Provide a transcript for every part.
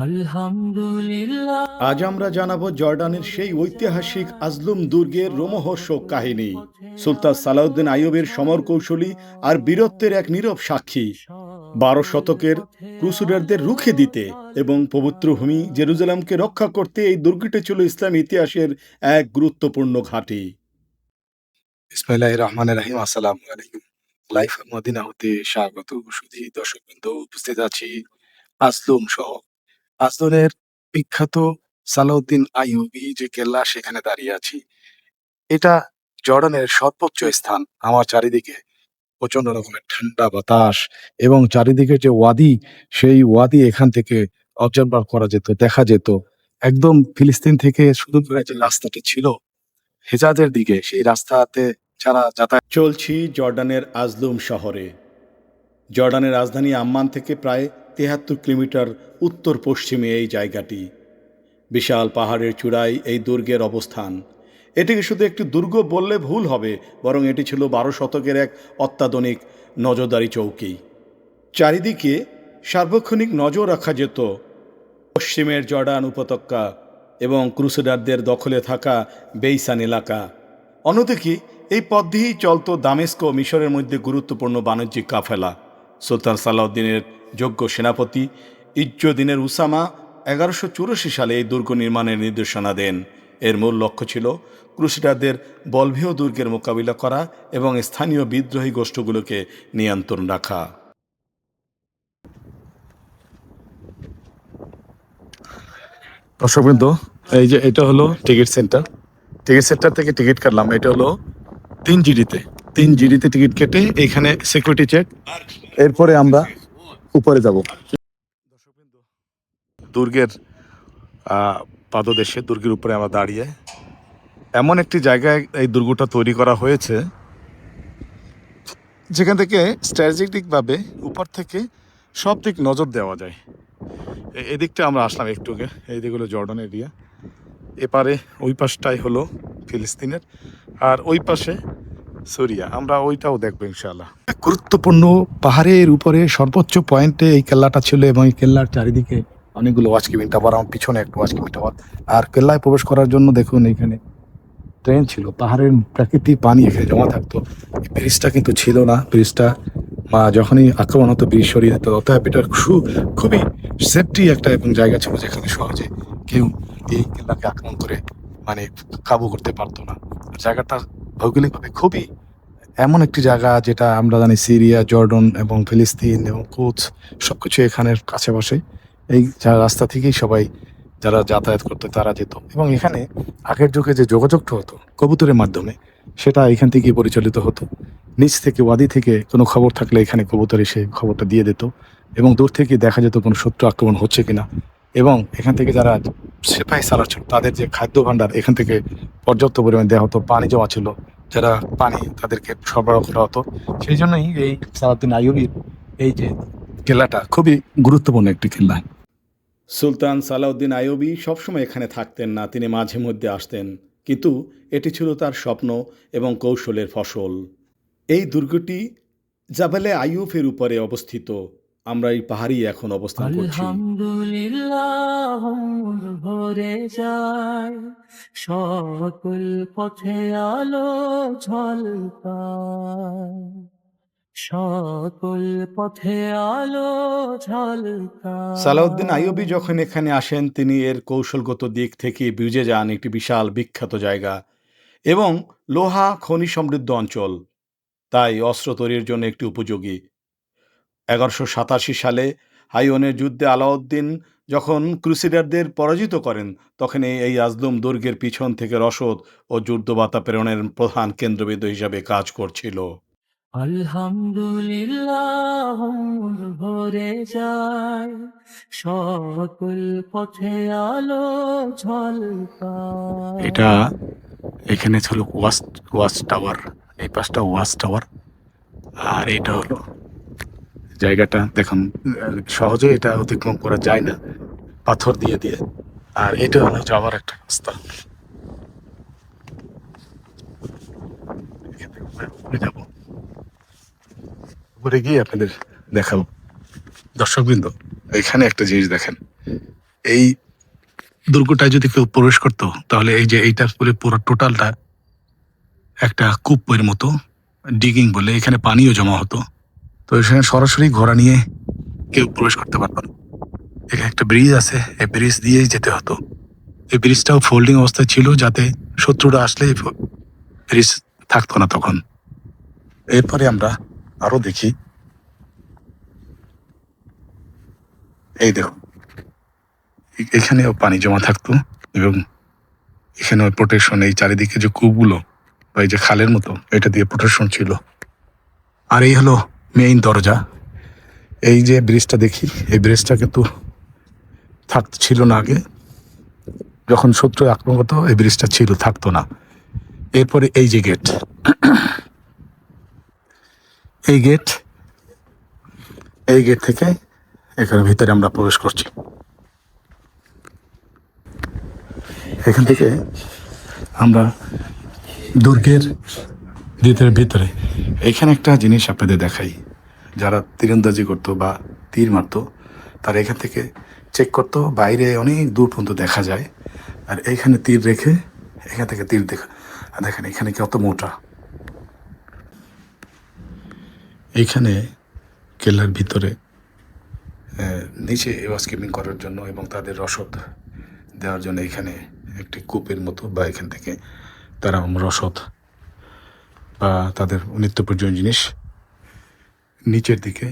আলহামদুলিল্লাহ। আজ আমরা জানাবো জর্ডানের সেই ঐতিহাসিক আজলুম দুর্গের রোমহর্ষক কাহিনী। সুলতান সালাউদ্দিন আইয়ুবের সমর কৌশলী আর বীরত্বের এক নীরব সাক্ষী। 12 শতকের ক্রুসেডারদের রুখে দিতে এবং পবিত্র ভূমি জেরুজালেমকে রক্ষা করতে এই দুর্গটি ছিল ইসলাম ইতিহাসের এক গুরুত্বপূর্ণ ঘাঁটি। বিসমিল্লাহির রহমানির রহিম। আসসালামু আলাইকুম। লাইফ মদিনা হতে স্বাগত। সুধী দর্শকবৃন্দ, উপস্থিত আছি আজলুম সহ আজলুমের বিখ্যাত সালাউদ্দিন আইয়ুবী যে কেল্লা, সেখানে দাঁড়িয়ে আছি। এটা জর্ডানের সর্বোচ্চ স্থান। আমার চারিদিকে প্রচন্ড রকমের ঠান্ডা বাতাস এবং চারিদিকে যে ওয়াদি, সেই ওয়াদি এখান থেকে অবজার্ভ করা যেত, দেখা যেত। একদম ফিলিস্তিন থেকে শুরু করে যে রাস্তাটা ছিল হেজাজের দিকে, সেই রাস্তাতে যারা যাতায়াত চলছি জর্ডানের আজলুম শহরে। জর্ডানের রাজধানী আম্মান থেকে প্রায় 73 কিলোমিটার উত্তর পশ্চিমে এই জায়গাটি। বিশাল পাহাড়ের চূড়ায় এই দুর্গের অবস্থান। এটিকে শুধু একটি দুর্গ বললে ভুল হবে, বরং এটি ছিল 12 শতকের এক অত্যাধুনিক নজরদারি চৌকি। চারিদিকে সার্বক্ষণিক নজর রাখা যেত পশ্চিমের জর্ডান উপত্যকা এবং ক্রুসেডারদের দখলে থাকা বেইসান এলাকা। অন্যদিকে এই পথ দিয়েই চলত দামেস্ক ও মিশরের মধ্যে গুরুত্বপূর্ণ বাণিজ্যিক কাফেলা। সুলতান সালাউদ্দিনের যোগ্য সেনাপতি ইজ্জুদ্দিনের উসামা 1184 সালে এই দুর্গ নির্মাণের নির্দেশনা দেন। এর মূল লক্ষ্য ছিল ক্রুসেডারদের বলভেয় দুর্গের মোকাবিলা করা এবং স্থানীয় বিদ্রোহী গোষ্ঠীগুলোকে নিয়ন্ত্রণ রাখা। দর্শকবৃন্দ, এই যে এটা হলো টিকিট সেন্টার। টিকিট সেন্টার থেকে টিকিট কাটলাম। এটা হলো 3 জিডিতে টিকিট কেটে এখানে সিকিউরিটি চেক, এরপরে আমরা উপরে যাব। দর্শকবৃন্দ, দুর্গের পাদদেশে, দুর্গের উপরে আমরা দাঁড়িয়ে। এমন একটি জায়গায় এই দুর্গটা তৈরি করা হয়েছে যেখান থেকে স্ট্র্যাটেজিকভাবে উপর থেকে সব দিক নজর দেওয়া যায়। এদিকটা আমরা আসলাম একটু আগে। এই দিক হলো জর্ডান এরিয়া, এপারে ওই পাশটাই হলো ফিলিস্তিনের, আর ওই পাশে সিরিয়া। আমরা ওইটাও দেখবো ইনশাআল্লাহ। গুরুত্বপূর্ণ পাহাড়ের উপরে সর্বোচ্চ পয়েন্টে এই কেল্লাটা ছিল এবং এই কেল্লার চারিদিকে অনেকগুলো ওয়াচ কিপিং টাওয়ার, আমার পিছনে একটা ওয়াচ কিপিং টাওয়ার। আর কেল্লায় প্রবেশ করার জন্য দেখুন এখানে ট্রেন ছিল। পাহাড়ের প্রাকৃতিক পানি এখানে জমা থাকতো। ব্রিজটা কিন্তু ছিল না। ব্রিজটা যখনই আক্রমণ হতো ব্রিজ সরিয়ে দিত। অতএব এটা খুবই সেফটি একটা এবং জায়গা ছিল যেখানে সহজে কেউ এই কেল্লাকে আক্রমণ করে কাবু করতে পারতো না। জায়গাটা ভৌগোলিকভাবে খুবই এমন একটি জায়গা যেটা আমরা জানি সিরিয়া, জর্ডন এবং ফিলিস্তিন এবং কুদস সবকিছু এখানের কাছাপাশে। এই রাস্তা থেকেই সবাই যারা যাতায়াত করতো তারা যেত। এবং এখানে আগের যুগে যে যোগাযোগটা হতো কবুতরের মাধ্যমে, সেটা এখান থেকেই পরিচালিত হতো। নিচ থেকে, ওয়াদি থেকে কোনো খবর থাকলে এখানে কবুতর এসে খবরটা দিয়ে দিত এবং দূর থেকে দেখা যেত কোনো শত্রু আক্রমণ হচ্ছে কিনা। এবং এখান থেকে যারা সিপাহী সালার ছিল, তাদের যে খাদ্য ভাণ্ডার এখান থেকে পর্যাপ্ত পরিমাণে দেওয়া হতো। পানি জমা ছিল, যারা পানি তাদেরকে সরবরাহ করা হতো। সেই জন্যই এই সালাউদ্দিন আইয়ুবীর এই যে কেল্লাটা খুবই গুরুত্বপূর্ণ একটি কেল্লা। সুলতান সালাউদ্দিন আইয়ুবী সবসময় এখানে থাকতেন না, তিনি মাঝে মধ্যে আসতেন, কিন্তু এটি ছিল তার স্বপ্ন এবং কৌশলের ফসল। এই দুর্গটি জাবালে আইয়ুফের উপরে অবস্থিত। আমরা এই পাহাড়ি এখন অবস্থান করছি। আলহামদুলিল্লাহ, ভরে যায় সকল পথে আলো ঝলকায়, সকল পথে আলো ঝলকায়। সালাউদ্দিন আইয়ুবী যখন এখানে আসেন, তিনি এর কৌশলগত দিক থেকে বুঝে যান একটি বিশাল বিখ্যাত জায়গা এবং লোহা খনি সমৃদ্ধ অঞ্চল, তাই অস্ত্র তৈরির জন্য একটি উপযোগী। 1187 সালে হাইওনের যুদ্ধে আলাউদ্দিন যখন ক্রুসেডারদের পরাজিত করেন, তখন এই আজলুম দুর্গের পিছন থেকে রসদ ও যুদ্ধবার্তা প্রেরণের প্রধান কেন্দ্রবিন্দু হিসাবে কাজ করছিল। আলহামদুলিল্লাহ, ভরে যায় সকল পথে আলো ঝলকায়। এটা এখানে ছিল ওয়াচ টাওয়ার। এই পাশটা ওয়াচ টাওয়ার, আর এটা হলো জায়গাটা। দেখুন, সহজে এটা অতিক্রম করা যায় না পাথর দিয়ে দিয়ে। আর এটা হলো যাওয়ার একটা রাস্তা। এখান থেকে উপরে যাবো, উপরে গিয়ে আপনাদের দেখাবো। দর্শকবৃন্দ, এখানে একটা জিনিস দেখেন, এই দুর্গটায় যদি কেউ প্রবেশ করতো তাহলে এই যে এইটা পুরো টোটালটা একটা কূপের মতো, ডিগিং বলে, এখানে পানিও জমা হতো। তো এখানে সরাসরি ঘোড়া নিয়ে কেউ প্রবেশ করতে পারতো না। এখানে একটা ব্রিজ আছে, এই ব্রিজ দিয়েই যেতে হতো। এই ব্রিজটাও ফোল্ডিং অবস্থায় ছিল যাতে শত্রুরা আসলে ব্রিজ থাকতো না তখন। এরপরে আমরা আরো দেখি, এই দেখো এখানেও পানি জমা থাকতো এবং এখানেও প্রোটেকশন, এই চারিদিকে যে কূপগুলো বা এই যে খালের মতো, এটা দিয়ে প্রোটেকশন ছিল। আর এই হলো মেইন দরজা। এই যে ব্রিজটা দেখি, এই ব্রিজটা কিন্তু ছিল না আগে, যখন শত্রু আক্রমণ করতো এই ব্রিজটা থাকতো না। এরপরে এই যে গেট, এই গেট থেকে এখানে ভিতরে আমরা প্রবেশ করছি। এখান থেকে আমরা দুর্গের ভিতরে এখানে একটা জিনিস আপনাদের দেখাই। যারা তীরন্দাজি করতো বা তীর মারতো, তারা এখান থেকে চেক করতো, বাইরে অনেক দূর পর্যন্ত দেখা যায়। আর এইখানে তীর রেখে এখান থেকে তীর দেখেন এখানে কত মোটা। এইখানে কেল্লার ভিতরে নিচে ওয়াচকিপিং করার জন্য এবং তাদের রসদ দেওয়ার জন্য এখানে একটি কূপের মতো, বা এখান থেকে তারা রসদ বা তাদের নিত্য প্রয়োজনীয় জিনিস নিচের দিকে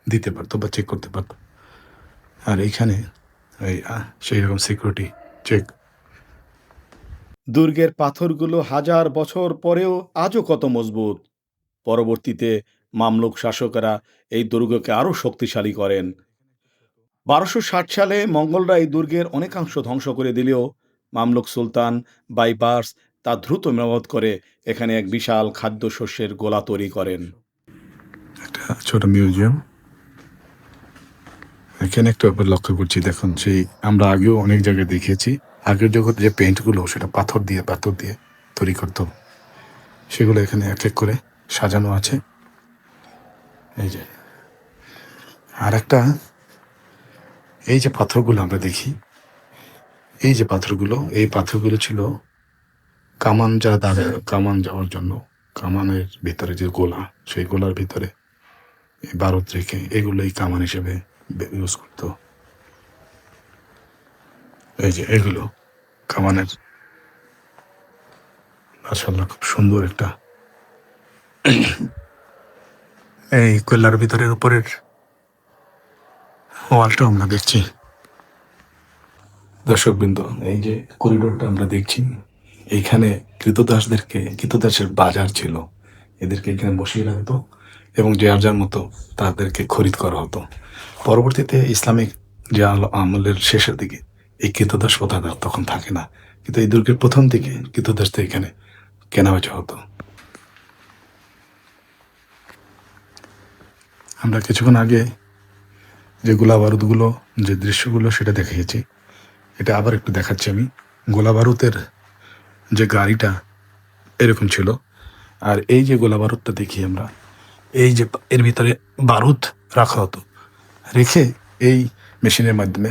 দিতে পারতো বা চেক করতে পারতো। আর এইখানে সেই রকম সিকিউরিটি চেক। দুর্গের পাথরগুলো হাজার বছর পরেও আজও কত মজবুত। পরবর্তীতে মামলুক শাসকেরা এই দুর্গকে আরও শক্তিশালী করেন। 1260 সালে মঙ্গলরা এই দুর্গের অনেকাংশ ধ্বংস করে দিলেও মামলুক সুলতান বাইবার্স তা দ্রুত মেরামত করে এখানে এক বিশাল খাদ্যশস্যের গোলা তৈরি করেন। একটা ছোট মিউজিয়াম। এখানে একটা ব্যাপার লক্ষ্য করছি, দেখুন সেই আমরা আগেও অনেক জায়গায় দেখিয়েছি, আগের জগৎ যে পেইন্টগুলো সেটা পাথর দিয়ে তৈরি করতো, সেগুলো এখানে এক এক করে সাজানো আছে। এই যে আর একটা, এই যে পাথরগুলো আমরা দেখি, এই পাথরগুলো ছিল কামান কামান যাওয়ার জন্য, কামানের ভিতরে যে গোলা, সেই গোলার ভিতরে বারুদ রেখে এগুলোই কামান হিসেবে ইউজ করতো। এই যে এগুলো কামানের, মাশাআল্লাহ খুব সুন্দর একটা। এই কেল্লার ভিতরের উপরের ওয়ালটা আমরা দেখছি। দর্শকবৃন্দ, এই যে করিডোরটা আমরা দেখছি, এইখানে কৃতদাসের বাজার ছিল। এদেরকে এখানে বসিয়ে রাখতো এবং যার মতো তাদেরকে খরিদ করা হতো। পরবর্তীতে ইসলামিক যে আমলের শেষের দিকে এই কৃতদাস প্রথা তখন থাকে না, কিন্তু এই দুর্গের প্রথম দিকে কৃতদাসদের এখানে কেনা বেচা হতো। আমরা কিছুক্ষণ আগে যে গোলা বারুদগুলো, যে দৃশ্যগুলো সেটা দেখিয়েছি, এটা আবার একটু দেখাচ্ছি আমি। গোলা বারুদের যে গাড়িটা এরকম ছিল, আর এই যে গোলা বারুদটা দেখি আমরা, এই যে এর ভিতরে বারুদ রাখা হতো, রেখে এই মেশিনের মাধ্যমে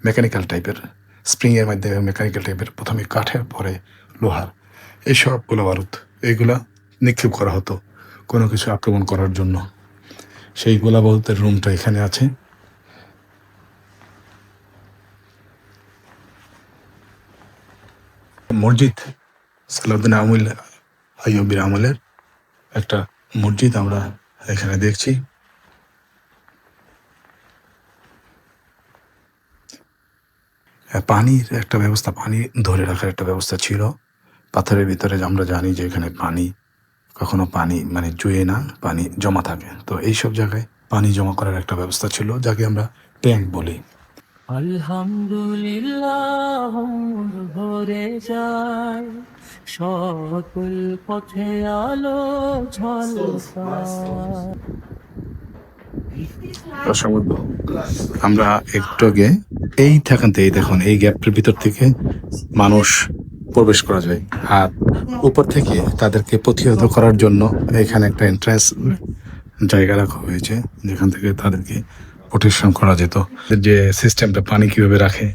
মেকানিক্যাল টাইপের, স্প্রিংয়ের মাধ্যমে মেকানিক্যাল টাইপের, প্রথমে কাঠের পরে লোহার, এই সব গোলা বারুদ এইগুলা নিক্ষেপ করা হতো কোনো কিছু আক্রমণ করার জন্য। সেই গোলা বারুদের রুমটা এখানে আছে। মসজিদ সালাউদ্দিন আইয়ুবীর আমলের একটা মসজিদ আমরা এখানে দেখছি। পানির একটা ব্যবস্থা, পানি ধরে রাখার একটা ব্যবস্থা ছিল পাথরের ভিতরে। আমরা জানি যে এখানে কখনো পানি মানে জুয়ে না, পানি জমা থাকে, তো এইসব জায়গায় পানি জমা করার একটা ব্যবস্থা ছিল, যাকে আমরা ট্যাঙ্ক বলি। আলহামদুলিল্লাহ ভরে যায়, সকল পথে আলো ঝলসায়। আমরা একটু আগে এই দেখুন, এই গ্যাপের ভিতর থেকে মানুষ প্রবেশ করা যায়, আর উপর থেকে তাদেরকে প্রতিহত করার জন্য এখানে একটা এন্ট্রান্স জায়গা রাখা হয়েছে, যেখান থেকে তাদেরকে প্রোটেকশন করা যেত। যে সিস্টেমটা পানি কিভাবে রাখে,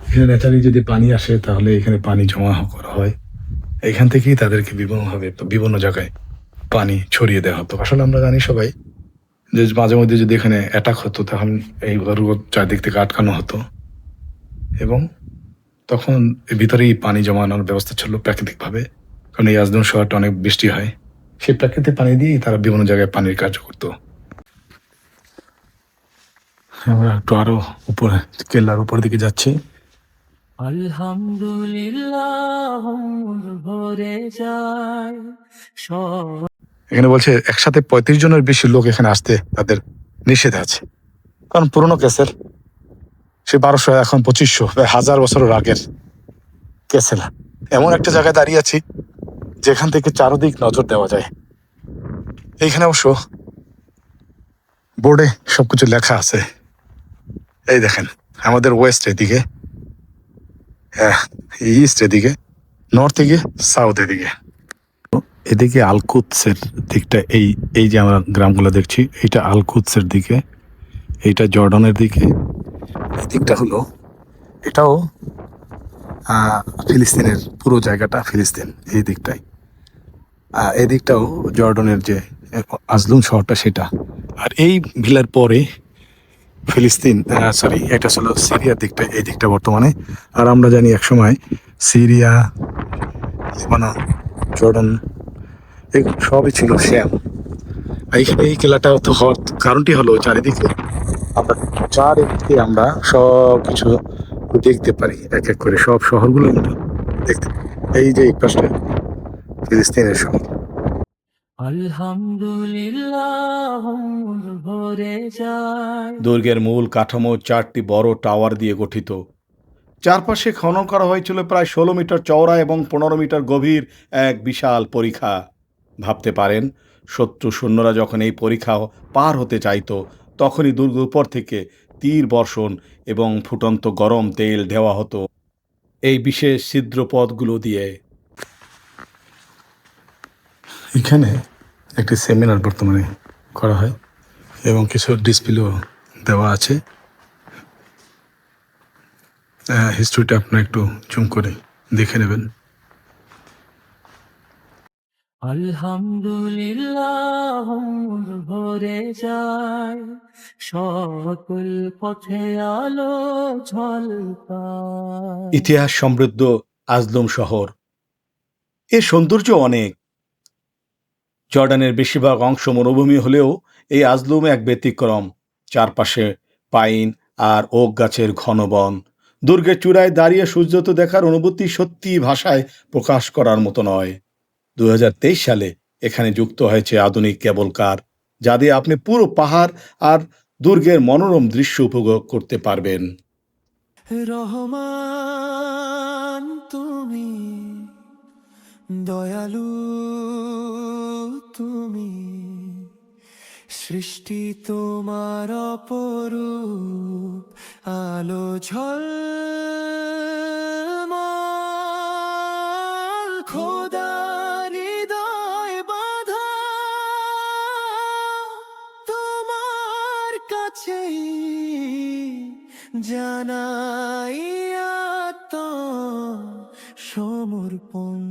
এখানে ন্যাচারালি যদি পানি আসে তাহলে এখানে পানি জমা করা হয়, এখান থেকেই তাদেরকে বিভিন্নভাবে বিভিন্ন জায়গায় পানি ছড়িয়ে দেওয়া হতো। আসলে আমরা জানি সবাই যে মাঝে মধ্যে যদি এখানে অ্যাটাক হতো তখন এই রোদ চারদিক থেকে আটকানো হতো এবং তখন এর ভিতরেই পানি জমানোর ব্যবস্থা ছিল প্রাকৃতিকভাবে, কারণ এই আজদম শহরটা অনেক বৃষ্টি হয়, সেই প্রাকৃতিক পানি দিয়েই তারা বিভিন্ন জায়গায় পানির কাজ করতো। আমরা একটু আরো উপরে কেল্লার উপর দিকে যাচ্ছি। আলহামদুলিল্লাহ ভরে যায় সব। এখানে বলছে একসাথে 35 জনের বেশি লোক এখানে আসতে তাদের নিষেধ আছে, কারণ পুরোনো ক্যাসেল, সে 1200 এখন 2500, প্রায় 1000 বছরের আগের ক্যাসেল। এমন একটা জায়গায় দাঁড়িয়ে আছি যেখান থেকে চারদিক নজর দেওয়া যায়। এইখানে অবশ্য বোর্ডে সবকিছু লেখা আছে। এই দেখেন, আমাদের ওয়েস্ট এদিকে, হ্যাঁ ইস্ট এদিকে, নর্থ এদিকে, সাউথ এদিকে। এদিকে আলকুৎসের দিকটা, এই এই যে আমরা গ্রামগুলো দেখছি, এইটা আলকুৎসের দিকে, এইটা জর্ডানের দিকে, এই দিকটা হলো এটাও ফিলিস্তিনের পুরো জায়গাটা ফিলিস্তিন এই দিকটাই। এই দিকটাও জর্ডনের যে আজলুম শহরটা সেটা। আর এই ভিলার পরে ফিলিস্তিন, সরি এটা ছিল সিরিয়ার দিকটা, এই দিকটা বর্তমানে। আর আমরা জানি একসময় সিরিয়া, লেবানন, জর্ডন এগুলো সবই ছিল শ্যাম। এইখানে এই কেলাটা তো হওয়ার কারণটি হলো চারিদিকে আমরা সব কিছু দেখতে পারি, এক এক করে সব শহরগুলো আমরা দেখতে পারি। এই যে এই পাশটা ফিলিস্তিনের শহর। আলহামদুলিল্লাহ ভরে যায়। দুর্গের মূল কাঠামো 4টি বড় টাওয়ার দিয়ে গঠিত। চারপাশে খনন করা হয়েছিল প্রায় 16 মিটার চওড়া এবং 15 মিটার গভীর এক বিশাল পরিখা। ভাবতে পারেন, শত্রু সৈন্যরা যখন এই পরিখা পার হতে চাইতো তখনই দুর্গ উপর থেকে তীর বর্ষণ এবং ফুটন্ত গরম তেল দেওয়া হতো এই বিশেষ ছিদ্রপথগুলো দিয়ে। এখানে একটি সেমিনার বর্তমানে করা হয় এবং কিছু ডিসপ্লেও দেওয়া আছে। হিস্ট্রিটা আপনারা একটু জুম করে দেখে নেবেন। আলহামদুলিল্লাহ ভরে যায় সকল পথে আলো ঝলকায়। ইতিহাস সমৃদ্ধ আজলুম শহর, এর সৌন্দর্য অনেক। জর্ডানের বেশিরভাগ অংশ মরুভূমি হলেও এই আজলুম এক ব্যতিক্রম। চারপাশে পাইন আর ওক গাছের ঘন বন। দুর্গের চূড়ায় দাঁড়িয়ে সূর্যোদয় দেখার অনুভূতি সত্যি ভাষায় প্রকাশ করার মতো নয়। 2023 সালে এখানে যুক্ত হয়েছে আধুনিক কেবল কার, যা দিয়ে আপনি পুরো পাহাড় আর দুর্গের মনোরম দৃশ্য উপভোগ করতে পারবেন। রহমান তুমি, দয়ালু তুমি, সৃষ্টি তোমার অপরূপ, আলো ঝলমল, খোদা হৃদয় বাঁধা তোমার কাছেই জানাই সমর্পণ।